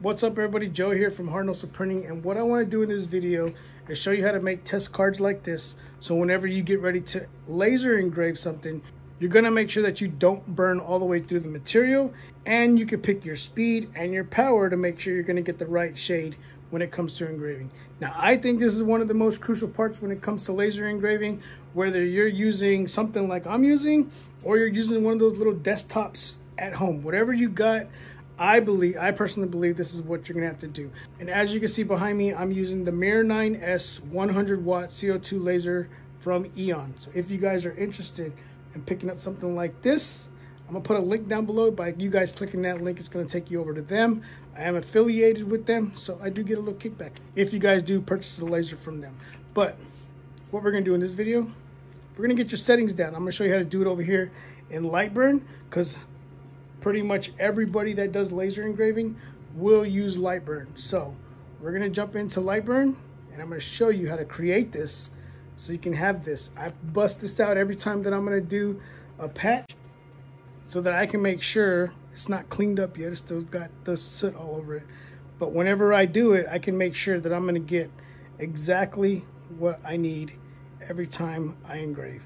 What's up everybody, Joe here from Hard Notes of Printing, and what I want to do in this video is show you how to make test cards like this, so whenever you get ready to laser engrave something, you're going to make sure that you don't burn all the way through the material, and you can pick your speed and your power to make sure you're going to get the right shade when it comes to engraving. Now, I think this is one of the most crucial parts when it comes to laser engraving, whether you're using something like I'm using, or you're using one of those little desktops at home. Whatever you got, I personally believe this is what you're gonna have to do. And as you can see behind me, I'm using the Mirror 9S 100 watt CO2 laser from Eon. So if you guys are interested in picking up something like this, I'm gonna put a link down below. By you guys clicking that link, it's gonna take you over to them. I am affiliated with them, so I do get a little kickback if you guys do purchase a laser from them. But what we're gonna do in this video, we're gonna get your settings down. I'm gonna show you how to do it over here in Lightburn, because pretty much everybody that does laser engraving will use Lightburn. So we're gonna jump into Lightburn, and I'm gonna show you how to create this so you can have this. I bust this out every time that I'm gonna do a patch so that I can make sure it's not cleaned up yet. It's still got the soot all over it. But whenever I do it, I can make sure that I'm gonna get exactly what I need every time I engrave.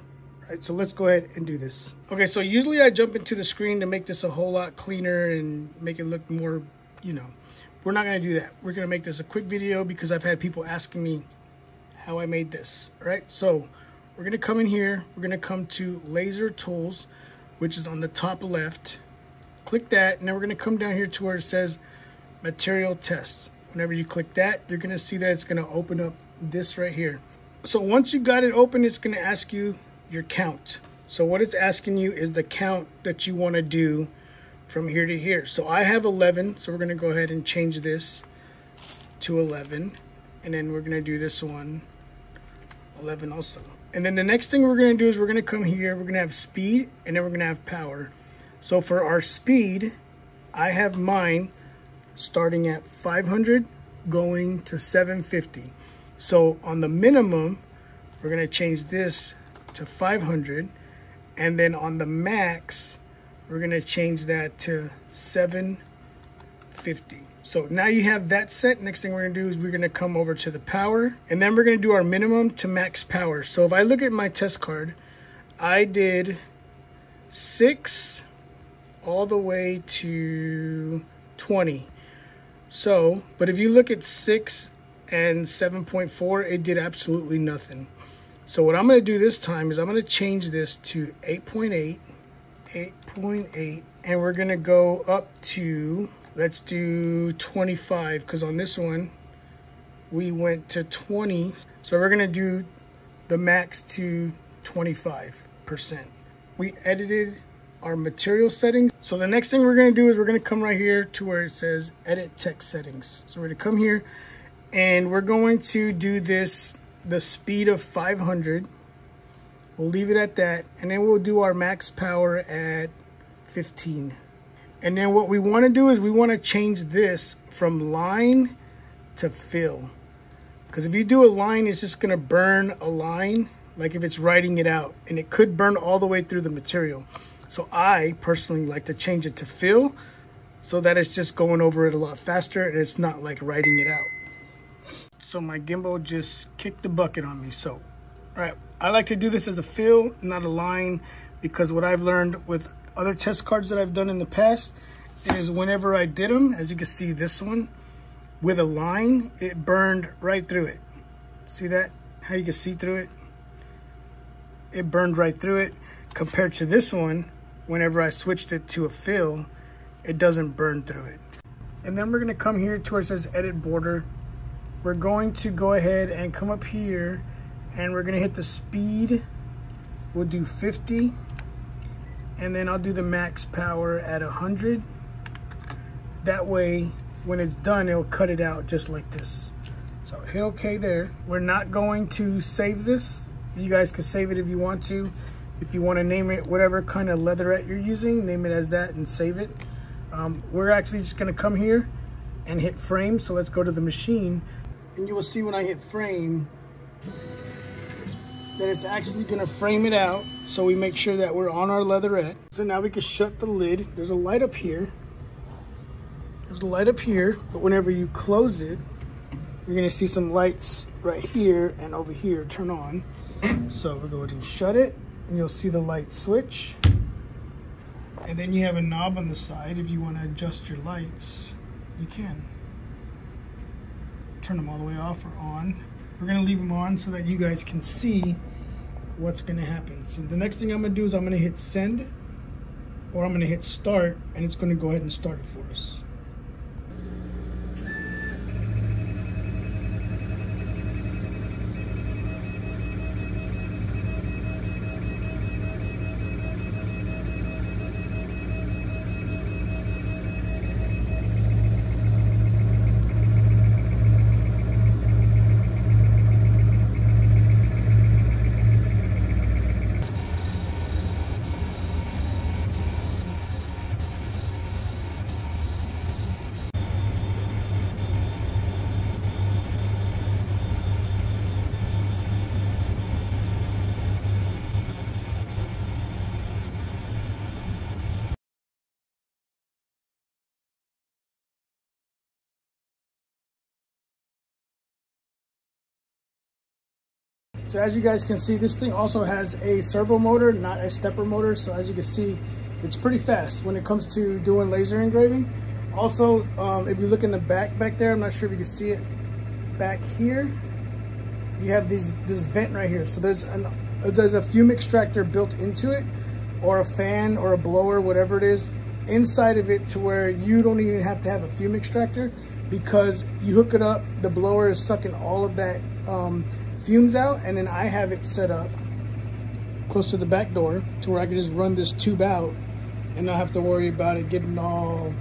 Right, so let's go ahead and do this. Okay, so usually I jump into the screen to make this a whole lot cleaner and make it look more, we're not gonna do that. We're gonna make this a quick video because I've had people asking me how I made this. All right, so we're gonna come in here, we're gonna come to Laser Tools, which is on the top left. Click that, and then we're gonna come down here to where it says Material Tests. Whenever you click that, you're gonna see that it's gonna open up this right here. So once you got it open, it's gonna ask you your count. So what it's asking you is the count that you want to do from here to here. So I have 11, so we're going to go ahead and change this to 11, and then we're going to do this one 11 also. And then the next thing we're going to do is we're going to come here, we're going to have speed, and then we're going to have power. So for our speed, I have mine starting at 500 going to 750. So on the minimum, we're going to change this to 500, and then on the max we're going to change that to 750. So now you have that set. Next thing we're going to do is we're going to come over to the power, and then we're going to do our minimum to max power. So if I look at my test card, I did 6 all the way to 20. So but if you look at 6 and 7.4, it did absolutely nothing. So what I'm going to do this time is I'm going to change this to 8.8, and we're going to go up to, let's do 25, because on this one we went to 20. So we're going to do the max to 25%. We edited our material settings. So the next thing we're going to do is we're going to come right here to where it says edit text settings. So we're going to come here, and we're going to do this, the speed of 500. We'll leave it at that, and then we'll do our max power at 15. And then what we want to do is we want to change this from line to fill, because if you do a line, it's just going to burn a line, like if it's writing it out, and it could burn all the way through the material. So I personally like to change it to fill, so that it's just going over it a lot faster, and it's not like writing it out. So my gimbal just kicked the bucket on me. So, all right, I like to do this as a fill, not a line, because what I've learned with other test cards that I've done in the past is whenever I did them, as you can see this one, with a line, it burned right through it. See that? How you can see through it? It burned right through it. Compared to this one, whenever I switched it to a fill, it doesn't burn through it. And then we're gonna come here to where it says edit border. We're going to go ahead and come up here, and we're gonna hit the speed. We'll do 50, and then I'll do the max power at 100. That way, when it's done, it'll cut it out just like this. So hit okay there. We're not going to save this. You guys can save it if you want to. If you want to name it whatever kind of leatherette you're using, name it as that and save it. We're actually just gonna come here and hit frame. So let's go to the machine. And you will see when I hit frame that it's actually going to frame it out, so we make sure that we're on our leatherette. So now we can shut the lid. There's a light up here. There's a light up here, but whenever you close it, you're gonna see some lights right here and over here turn on. So we'll go ahead and shut it, and you'll see the light switch. And then you have a knob on the side. If you want to adjust your lights, you can. Turn them all the way off or on. We're gonna leave them on so that you guys can see what's gonna happen. So the next thing I'm gonna do is I'm gonna hit send, or I'm gonna hit start, and it's gonna go ahead and start it for us. So as you guys can see, this thing also has a servo motor, not a stepper motor. So as you can see, it's pretty fast when it comes to doing laser engraving. Also, if you look in the back there, I'm not sure if you can see it back here, you have this vent right here. So there's a fume extractor built into it, or a fan or a blower, whatever it is, inside of it, to where you don't even have to have a fume extractor, because you hook it up, the blower is sucking all of that fumes out, and then I have it set up close to the back door to where I can just run this tube out and not have to worry about it getting all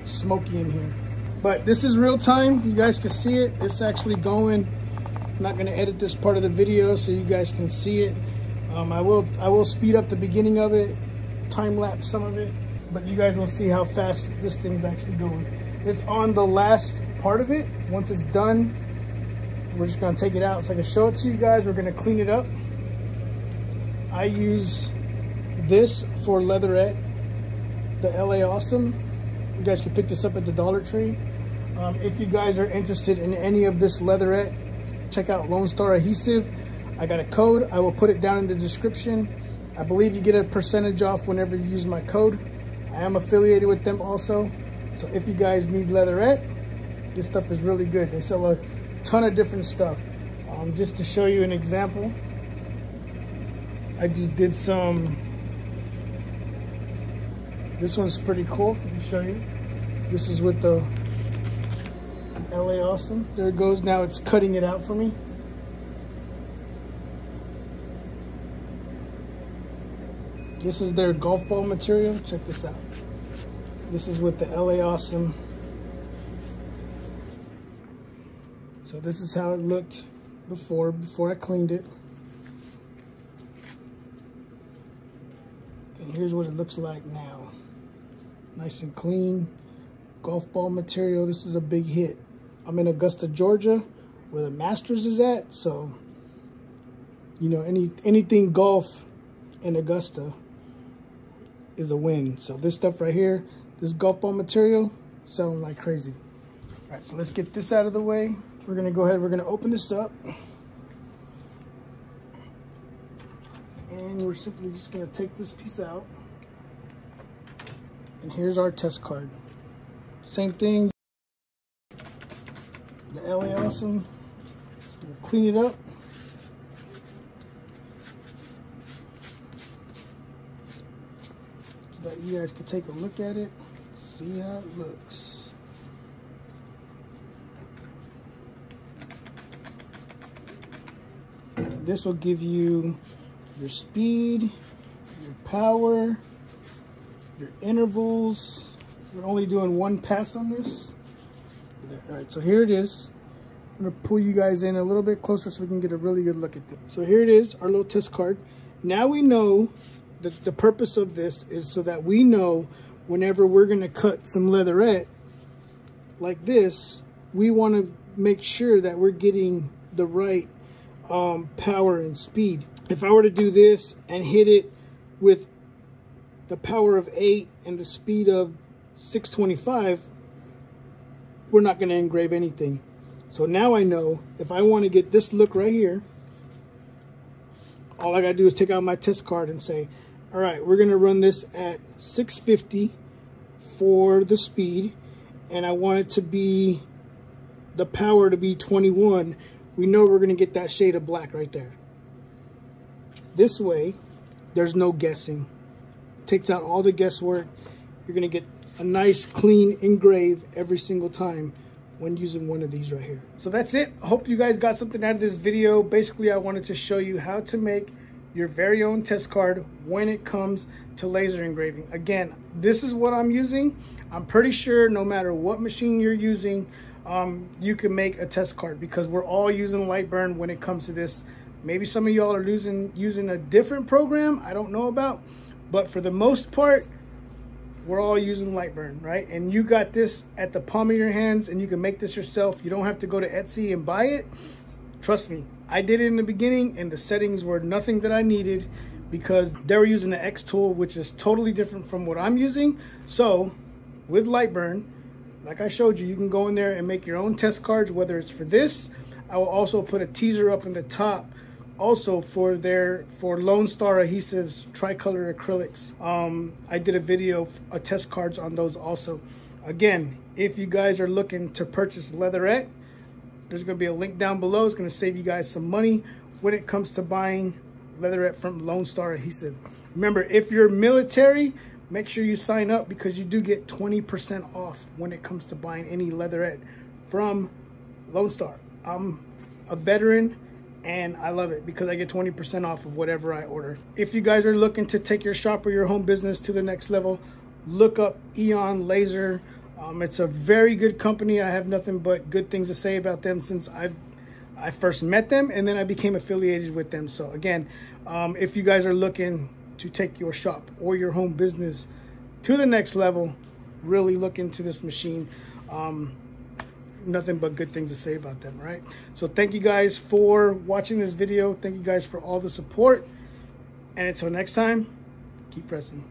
smoky in here. But this is real time, you guys can see it. It's actually going. I'm not going to edit this part of the video so you guys can see it. I will speed up the beginning of it, time lapse some of it, but you guys will see how fast this thing's actually going. It's on the last part of it. Once it's done, we're just gonna take it out so I can show it to you guys. We're gonna clean it up. I use this for leatherette, the LA Awesome. You guys can pick this up at the Dollar Tree. If you guys are interested in any of this leatherette, check out Lone Star Adhesive. I got a code, I will put it down in the description. I believe you get a percentage off whenever you use my code. I am affiliated with them also. So if you guys need leatherette, this stuff is really good. They sell a ton of different stuff. Just to show you an example, I just did some, this one's pretty cool. Let me show you. This is with the LA Awesome. There it goes. Now it's cutting it out for me. This is their golf ball material. Check this out. This is with the LA Awesome. So this is how it looked before I cleaned it. And here's what it looks like now. Nice and clean. Golf ball material. This is a big hit. I'm in Augusta, Georgia, where the Masters is at. So, you know, anything golf in Augusta is a win. So this stuff right here, this golf ball material, selling like crazy. All right, so let's get this out of the way. We're gonna go ahead, we're gonna open this up. And we're simply just gonna take this piece out. And here's our test card. Same thing, the LA Awesome. We'll clean it up. So that you guys can take a look at it, see how it looks. This will give you your speed, your power, your intervals. We're only doing one pass on this. All right, so here it is. I'm gonna pull you guys in a little bit closer so we can get a really good look at this. So here it is, our little test card. Now we know that the purpose of this is so that we know whenever we're gonna cut some leatherette like this, we wanna make sure that we're getting the right power and speed. If I were to do this and hit it with the power of 8 and the speed of 625, we're not going to engrave anything. So now I know if I want to get this look right here, all I got to do is take out my test card and say, all right, we're going to run this at 650 for the speed, and I want it to be, the power to be 21. We know we're going to get that shade of black right there. This way, there's no guessing. It takes out all the guesswork. You're going to get a nice, clean engrave every single time when using one of these right here. So that's it. I hope you guys got something out of this video. Basically, I wanted to show you how to make your very own test card when it comes to laser engraving. Again, this is what I'm using. I'm pretty sure no matter what machine you're using, you can make a test card, because we're all using Lightburn when it comes to this. Maybe some of y'all are using a different program I don't know about, but for the most part, we're all using Lightburn, right? And you got this at the palm of your hands, and you can make this yourself. You don't have to go to Etsy and buy it. Trust me, I did it in the beginning, and the settings were nothing that I needed, because they were using the X tool, which is totally different from what I'm using. So with Lightburn, like I showed you, you can go in there and make your own test cards, whether it's for this. I will also put a teaser up in the top also for Lone Star Adhesives tricolor acrylics. I did a video of test cards on those also. Again, if you guys are looking to purchase leatherette, there's going to be a link down below. It's going to save you guys some money when it comes to buying leatherette from Lone Star Adhesive. Remember, if you're military, make sure you sign up, because you do get 20% off when it comes to buying any leatherette from Lone Star. I'm a veteran, and I love it because I get 20% off of whatever I order. If you guys are looking to take your shop or your home business to the next level, look up Eon Laser. It's a very good company. I have nothing but good things to say about them since I first met them, and then I became affiliated with them. So again, if you guys are looking to take your shop or your home business to the next level, really look into this machine. Nothing but good things to say about them, right? So thank you guys for watching this video. Thank you guys for all the support, and until next time, keep pressing.